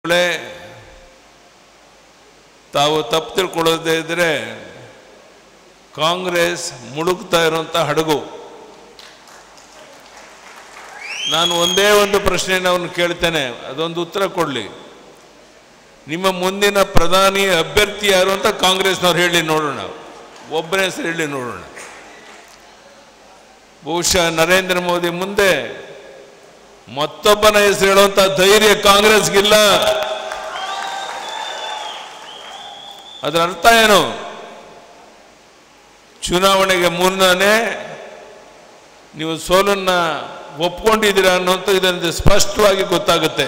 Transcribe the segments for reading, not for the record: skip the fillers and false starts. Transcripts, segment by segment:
ಮಕ್ಕಳೇ, ತಾವು ತಪ್ಪು ತಿಳ್ಕೊಳ್ಳೋದೇ ಇದ್ರೆ ಕಾಂಗ್ರೆಸ್ ಮುಳುಗ್ತಾ ಇರುವಂಥ ಹಡಗು. ನಾನು ಒಂದೇ ಒಂದು ಪ್ರಶ್ನೆಯನ್ನು ಅವನು ಕೇಳ್ತೇನೆ, ಅದೊಂದು ಉತ್ತರ ಕೊಡಲಿ. ನಿಮ್ಮ ಮುಂದಿನ ಪ್ರಧಾನಿ ಅಭ್ಯರ್ಥಿ ಯಾರು ಅಂತ ಕಾಂಗ್ರೆಸ್ನವ್ರು ಹೇಳಿ ನೋಡೋಣ, ಒಬ್ಬನೇ ಹೆಸರು ಹೇಳಿ ನೋಡೋಣ. ಬಹುಶಃ ನರೇಂದ್ರ ಮೋದಿ ಮುಂದೆ ಮತ್ತೊಬ್ಬನ ಹೆಸರು ಹೇಳುವಂಥ ಧೈರ್ಯ ಕಾಂಗ್ರೆಸ್ಗಿಲ್ಲ. ಅದರ ಅರ್ಥ ಏನು? ಚುನಾವಣೆಗೆ ಮುನ್ನನೇ ನೀವು ಸೋಲನ್ನ ಒಪ್ಕೊಂಡಿದ್ದೀರಾ ಅನ್ನೋಂಥ ಇದರಿಂದ ಸ್ಪಷ್ಟವಾಗಿ ಗೊತ್ತಾಗುತ್ತೆ.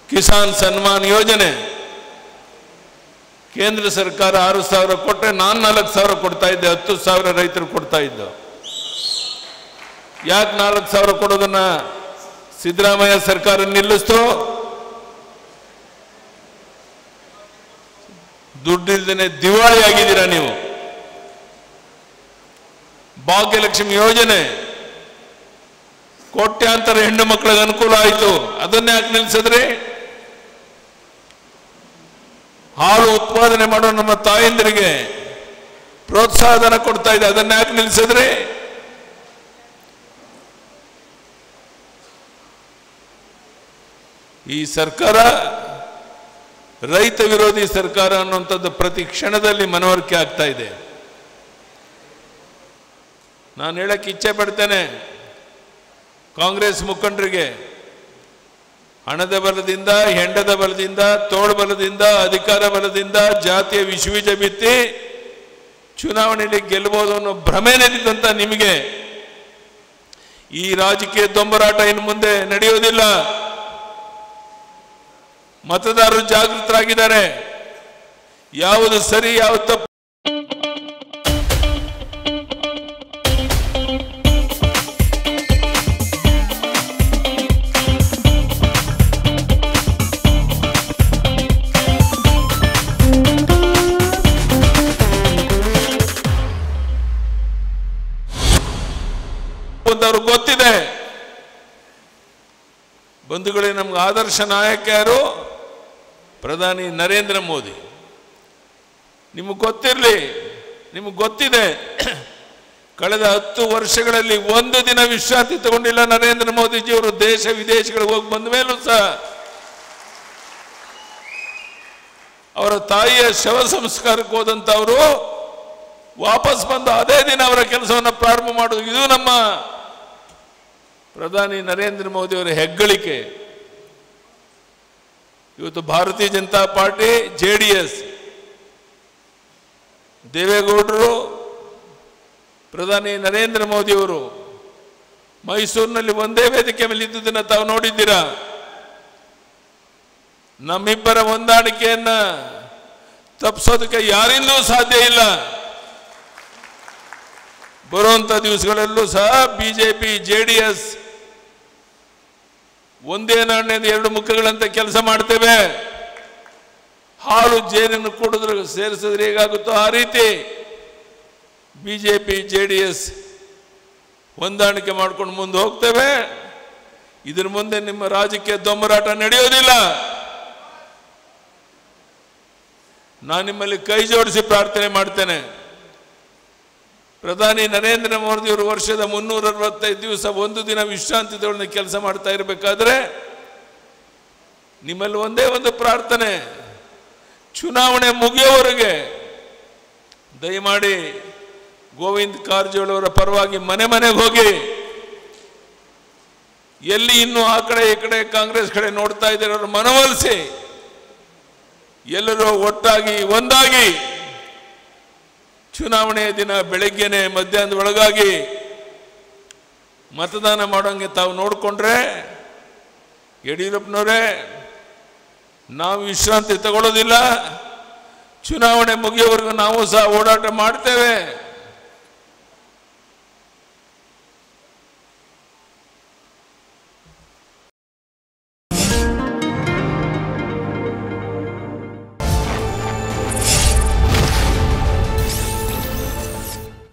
ಕಿಸಾನ್ ಸನ್ಮಾನ್ ಯೋಜನೆ ಕೇಂದ್ರ ಸರ್ಕಾರ 6,000 ಕೊಟ್ಟರೆ ನಾನು 4,000 ಕೊಡ್ತಾ ಇದ್ದೆ, 10,000 ರೈತರು ಕೊಡ್ತಾ ಇದ್ದು. ಯಾಕೆ 4,000 ಕೊಡೋದನ್ನ ಸಿದ್ದರಾಮಯ್ಯ ಸರ್ಕಾರ ನಿಲ್ಲಿಸ್ತು? ದುಡ್ಡಿಲ್ದೇನೆ ದಿವಾಳಿ ಆಗಿದ್ದೀರಾ ನೀವು. ಭಾಗ್ಯಲಕ್ಷ್ಮಿ ಯೋಜನೆ ಕೋಟ್ಯಾಂತರ ಹೆಣ್ಣು ಮಕ್ಕಳಿಗೆ ಅನುಕೂಲ ಆಯಿತು, ಅದನ್ನೇ ಯಾಕೆ ನಿಲ್ಲಿಸಿದ್ರಿ? ಹಾಲು ಉತ್ಪಾದನೆ ಮಾಡೋ ನಮ್ಮ ತಾಯಂದಿರಿಗೆ ಪ್ರೋತ್ಸಾಹಧನ ಕೊಡ್ತಾ ಇದೆ, ಅದನ್ನ ಯಾಕೆ ನಿಲ್ಲಿಸಿದ್ರಿ? ಈ ಸರ್ಕಾರ ರೈತ ವಿರೋಧಿ ಸರ್ಕಾರ ಅನ್ನುವಂಥದ್ದು ಪ್ರತಿ ಕ್ಷಣದಲ್ಲಿ ಮನವರಿಕೆ ಆಗ್ತಾ ಇದೆ. ನಾನು ಹೇಳಕ್ಕೆ ಇಚ್ಛೆ ಪಡ್ತೇನೆ ಕಾಂಗ್ರೆಸ್ ಮುಖಂಡರಿಗೆ, ಹಣದ ಬಲದಿಂದ, ಹೆಂಡದ ಬಲದಿಂದ, ತೋಳು ಬಲದಿಂದ, ಅಧಿಕಾರ ಬಲದಿಂದ ಜಾತಿಯ ವಿಶ್ವೀಜ ಬಿತ್ತಿ ಚುನಾವಣೆಯಲ್ಲಿ ಗೆಲ್ಲಬಹುದು ಅನ್ನೋ ಭ್ರಮೆ ನೆನೆದಂತ ನಿಮಗೆ ಈ ರಾಜಕೀಯ ದೊಂಬರಾಟ ಇನ್ನು ಮುಂದೆ ನಡೆಯೋದಿಲ್ಲ. ಮತದಾರರು ಜಾಗೃತರಾಗಿದ್ದಾರೆ, ಯಾವುದು ಸರಿ ಯಾವುದು ತಪ್ಪು. ಅವ್ರಿಗೆ ಗೊತ್ತಿದೆ. ಬಂಧುಗಳೇ, ನಮ್ಗೆ ಆದರ್ಶ ನಾಯಕ ಯಾರು? ಪ್ರಧಾನಿ ನರೇಂದ್ರ ಮೋದಿ. ನಿಮಗೆ ಗೊತ್ತಿರಲಿ, ನಿಮಗೆ ಗೊತ್ತಿದೆ, ಕಳೆದ 10 ವರ್ಷಗಳಲ್ಲಿ ಒಂದು ದಿನ ವಿಶ್ರಾಂತಿ ತಗೊಂಡಿಲ್ಲ ನರೇಂದ್ರ ಮೋದಿಜಿಯವರು. ದೇಶ ವಿದೇಶಗಳಿಗೆ ಹೋಗಿ ಬಂದ ಮೇಲೂ ಸಹ ಅವರ ತಾಯಿಯ ಶವ ಸಂಸ್ಕಾರಕ್ಕೆ ಹೋದಂಥವರು ವಾಪಸ್ ಬಂದು ಅದೇ ದಿನ ಅವರ ಕೆಲಸವನ್ನು ಪ್ರಾರಂಭ ಮಾಡೋದು. ಇದು ನಮ್ಮ ಪ್ರಧಾನಿ ನರೇಂದ್ರ ಮೋದಿ ಅವರ ಹೆಗ್ಗಳಿಕೆ. ಇವತ್ತು ಭಾರತೀಯ ಜನತಾ ಪಾರ್ಟಿ, JDS, ದೇವೇಗೌಡರು, ಪ್ರಧಾನಿ ನರೇಂದ್ರ ಮೋದಿ ಅವರು ಮೈಸೂರಿನಲ್ಲಿ ಒಂದೇ ವೇದಿಕೆ ಮೇಲೆ ಇದ್ದುದನ್ನು ತಾವು ನೋಡಿದ್ದೀರಾ. ನಮ್ಮಿಬ್ಬರ ಹೊಂದಾಣಿಕೆಯನ್ನ ತಪ್ಪಿಸೋದಕ್ಕೆ ಯಾರಿಂದಲೂ ಸಾಧ್ಯ ಇಲ್ಲ. ಬರುವಂಥ ದಿವಸಗಳಲ್ಲೂ ಸಹ BJP, JDS ಒಂದೇ ನಾಣ್ಯದ 2 ಮುಖಗಳಂತ ಕೆಲಸ ಮಾಡ್ತೇವೆ. ಹಾಲು ಜೇನನ್ನು ಕುಡಿದ್ರೆ ಸೇರಿಸಿದ್ರೆ ಹೇಗಾಗುತ್ತೋ ಆ ರೀತಿ BJP, JDS ಹೊಂದಾಣಿಕೆ ಮಾಡ್ಕೊಂಡು ಮುಂದೆ ಹೋಗ್ತೇವೆ. ಇದ್ರ ಮುಂದೆ ನಿಮ್ಮ ರಾಜಕೀಯ ದೊಂಬರಾಟ ನಡೆಯೋದಿಲ್ಲ. ನಾನು ನಿಮ್ಮಲ್ಲಿ ಕೈ ಜೋಡಿಸಿ ಪ್ರಾರ್ಥನೆ ಮಾಡ್ತೇನೆ. ಪ್ರಧಾನಿ ನರೇಂದ್ರ ಮೋದಿ ಅವರು ವರ್ಷದ 365 ದಿವಸ ಒಂದು ದಿನ ವಿಶ್ರಾಂತಿ ತಗೊಂಡು ಕೆಲಸ ಮಾಡ್ತಾ ಇರಬೇಕಾದ್ರೆ ನಿಮ್ಮಲ್ಲಿ ಒಂದೇ ಒಂದು ಪ್ರಾರ್ಥನೆ, ಚುನಾವಣೆ ಮುಗಿಯೋವರೆಗೆ ದಯಮಾಡಿ ಗೋವಿಂದ ಕಾರಜೋಳ ಅವರ ಪರವಾಗಿ ಮನೆ ಮನೆಗೆ ಹೋಗಿ, ಎಲ್ಲಿ ಇನ್ನೂ ಆ ಕಡೆ ಈ ಕಡೆ ಕಾಂಗ್ರೆಸ್ ಕಡೆ ನೋಡ್ತಾ ಇದ್ದಾರೆ ಅವರು ಮನವೊಲಿಸಿ ಎಲ್ಲರೂ ಒಟ್ಟಾಗಿ ಒಂದಾಗಿ ಚುನಾವಣೆಯ ದಿನ ಬೆಳಗ್ಗೆನೆ ಮಧ್ಯಾಹ್ನದ ಒಳಗಾಗಿ ಮತದಾನ ಮಾಡೋಂಗೆ ತಾವು ನೋಡಿಕೊಂಡ್ರೆ, ಯಡಿಯೂರಪ್ಪನವರೇ ನಾವು ವಿಶ್ರಾಂತಿ ತಗೊಳ್ಳೋದಿಲ್ಲ, ಚುನಾವಣೆ ಮುಗಿಯೋವರೆಗೂ ನಾವು ಸಹ ಓಡಾಟ ಮಾಡ್ತೇವೆ.